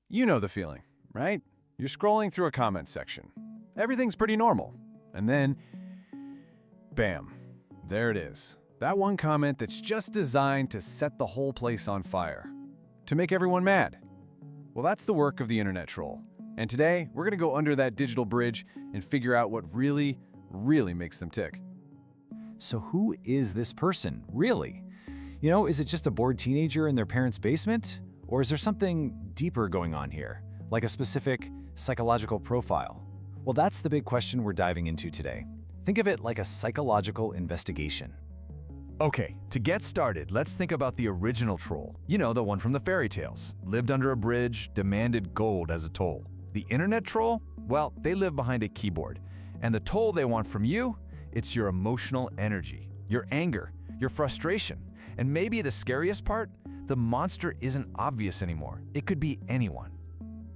You know the feeling, right? You're scrolling through a comment section. Everything's pretty normal. And then, bam, there it is. That one comment that's just designed to set the whole place on fire. To make everyone mad. Well, that's the work of the internet troll. And today, we're gonna go under that digital bridge and figure out what really makes them tick. So who is this person, really? You know, is it just a bored teenager in their parents' basement? Or is there something deeper going on here, like a specific psychological profile? Well, that's the big question we're diving into today. Think of it like a psychological investigation. Okay, to get started, let's think about the original troll. You know, the one from the fairy tales. Lived under a bridge, demanded gold as a toll. The internet troll? Well, they live behind a keyboard. And the toll they want from you? It's your emotional energy, your anger, your frustration. And maybe the scariest part? The monster isn't obvious anymore. It could be anyone.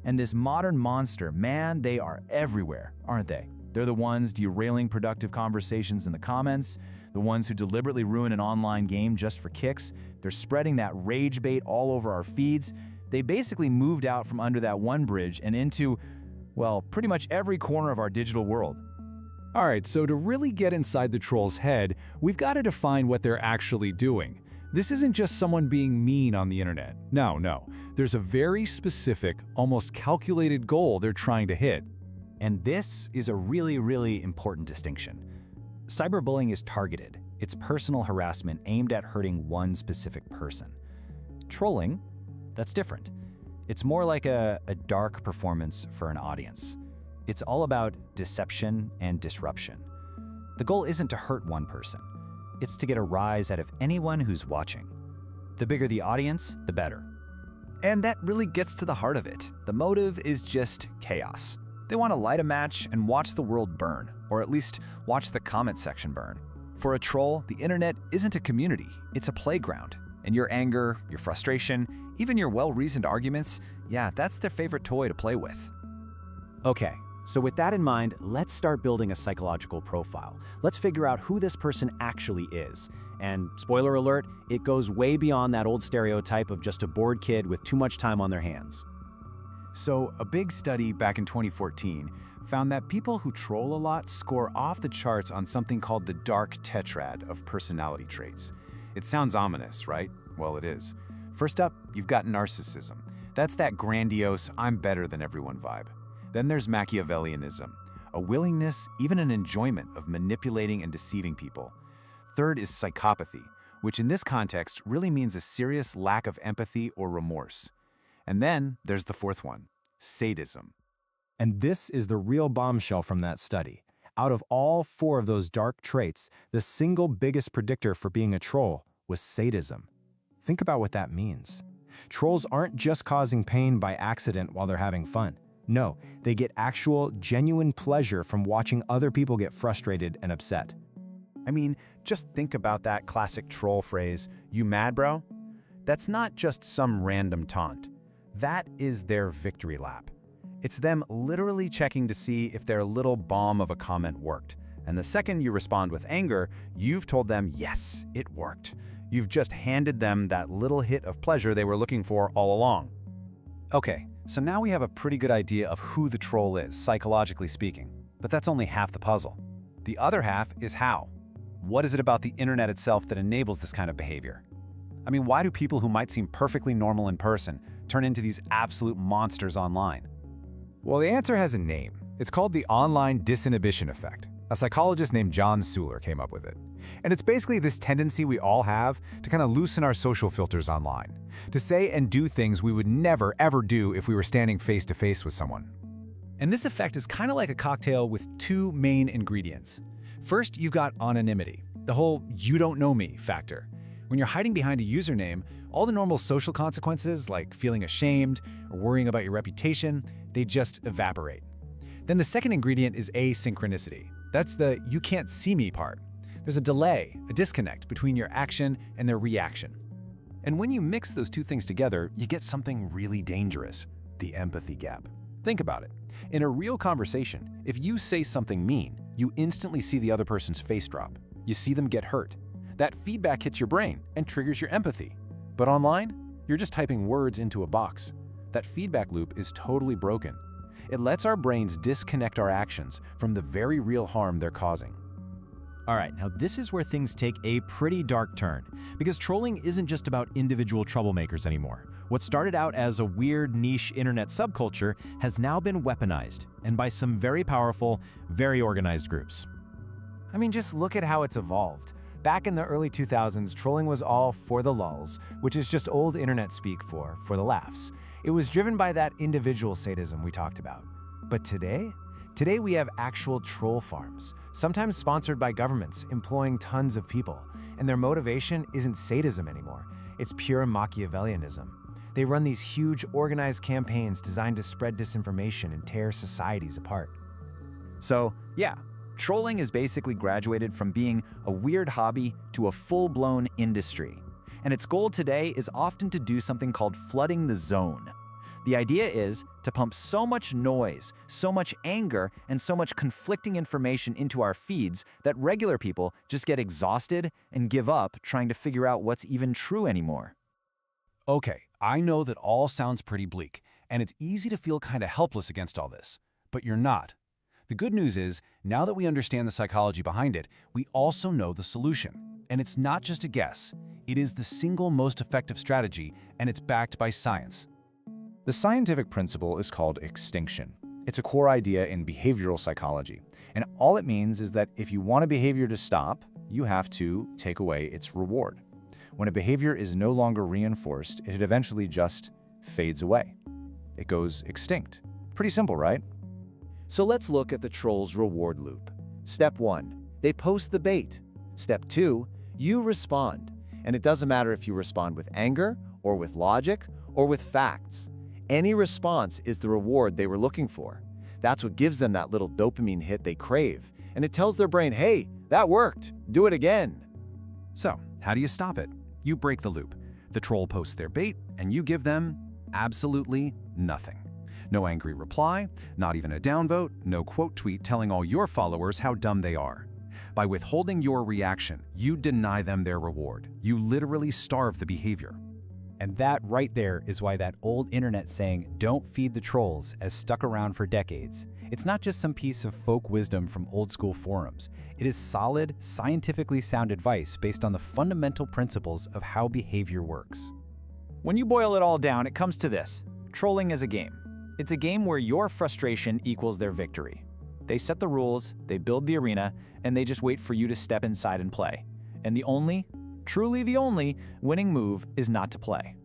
And this modern monster, man, they are everywhere, aren't they? They're the ones derailing productive conversations in the comments, the ones who deliberately ruin an online game just for kicks. They're spreading that rage bait all over our feeds. They basically moved out from under that one bridge and into, well, pretty much every corner of our digital world. All right, so to really get inside the troll's head, we've got to define what they're actually doing. This isn't just someone being mean on the internet. No. There's a very specific, almost calculated goal they're trying to hit. And this is a really important distinction. Cyberbullying is targeted. It's personal harassment aimed at hurting one specific person. Trolling, that's different. It's more like a dark performance for an audience. It's all about deception and disruption. The goal isn't to hurt one person. It's to get a rise out of anyone who's watching. The bigger the audience, the better. And that really gets to the heart of it. The motive is just chaos. They want to light a match and watch the world burn, or at least watch the comment section burn. For a troll, the internet isn't a community, it's a playground. And your anger, your frustration, even your well-reasoned arguments, yeah, that's their favorite toy to play with. Okay, so with that in mind, let's start building a psychological profile. Let's figure out who this person actually is. And spoiler alert, it goes way beyond that old stereotype of just a bored kid with too much time on their hands. So, a big study back in 2014 found that people who troll a lot score off the charts on something called the dark tetrad of personality traits. It sounds ominous, right? Well, it is. First up, you've got narcissism. That's that grandiose, I'm better than everyone vibe. Then there's Machiavellianism, a willingness, even an enjoyment of manipulating and deceiving people. Third is psychopathy, which in this context really means a serious lack of empathy or remorse. And then there's the fourth one, sadism. And this is the real bombshell from that study. Out of all four of those dark traits, the single biggest predictor for being a troll was sadism. Think about what that means. Trolls aren't just causing pain by accident while they're having fun. No, they get actual, genuine pleasure from watching other people get frustrated and upset. I mean, just think about that classic troll phrase, "You mad, bro?" That's not just some random taunt. That is their victory lap. It's them literally checking to see if their little bomb of a comment worked. And the second you respond with anger, you've told them, yes, it worked. You've just handed them that little hit of pleasure they were looking for all along. Okay, so now we have a pretty good idea of who the troll is, psychologically speaking. But that's only half the puzzle. The other half is how. What is it about the internet itself that enables this kind of behavior? I mean, why do people who might seem perfectly normal in person turn into these absolute monsters online? Well, the answer has a name. It's called the online Disinhibition Effect. A psychologist named John Suler came up with it. And it's basically this tendency we all have to kind of loosen our social filters online, to say and do things we would never, ever do if we were standing face to face with someone. And this effect is kind of like a cocktail with two main ingredients. First, you've got anonymity, the whole "you don't know me" factor. When you're hiding behind a username, all the normal social consequences, like feeling ashamed or worrying about your reputation, they just evaporate. Then the second ingredient is asynchronicity. That's the "you can't see me" part. There's a delay, a disconnect between your action and their reaction. And when you mix those two things together, you get something really dangerous, the empathy gap. Think about it. In a real conversation, if you say something mean, you instantly see the other person's face drop. You see them get hurt. That feedback hits your brain and triggers your empathy. But online, you're just typing words into a box. that feedback loop is totally broken. It lets our brains disconnect our actions from the very real harm they're causing. All right, now this is where things take a pretty dark turn, because trolling isn't just about individual troublemakers anymore. What started out as a weird niche internet subculture has now been weaponized, and by some very powerful, very organized groups. I mean, just look at how it's evolved. Back in the early 2000s, trolling was all for the lulz, which is just old internet speak for the laughs. It was driven by that individual sadism we talked about. But today we have actual troll farms, sometimes sponsored by governments, employing tons of people. And their motivation isn't sadism anymore. It's pure Machiavellianism. They run these huge, organized campaigns designed to spread disinformation and tear societies apart. So, yeah, trolling is basically graduated from being a weird hobby to a full-blown industry. And its goal today is often to do something called flooding the zone. The idea is to pump so much noise, so much anger, and so much conflicting information into our feeds that regular people just get exhausted and give up trying to figure out what's even true anymore. Okay, I know that all sounds pretty bleak, and it's easy to feel kind of helpless against all this, but you're not. The good news is, now that we understand the psychology behind it, we also know the solution. And it's not just a guess. It is the single most effective strategy, and it's backed by science. The scientific principle is called extinction. It's a core idea in behavioral psychology. And all it means is that if you want a behavior to stop, you have to take away its reward. When a behavior is no longer reinforced, it eventually just fades away. It goes extinct. Pretty simple, right? So let's look at the troll's reward loop. Step 1, they post the bait. Step 2, you respond. And it doesn't matter if you respond with anger, or with logic, or with facts. Any response is the reward they were looking for. That's what gives them that little dopamine hit they crave. And it tells their brain, hey, that worked, do it again. So, how do you stop it? You break the loop. The troll posts their bait, and you give them absolutely nothing. No angry reply, not even a downvote, no quote tweet telling all your followers how dumb they are. By withholding your reaction, you deny them their reward. You literally starve the behavior. And that right there is why that old internet saying, "Don't feed the trolls," has stuck around for decades. It's not just some piece of folk wisdom from old school forums. It is solid, scientifically sound advice based on the fundamental principles of how behavior works. When you boil it all down, it comes to this. Trolling is a game. It's a game where your frustration equals their victory. They set the rules, they build the arena, and they just wait for you to step inside and play. And the only, truly the only, winning move is not to play.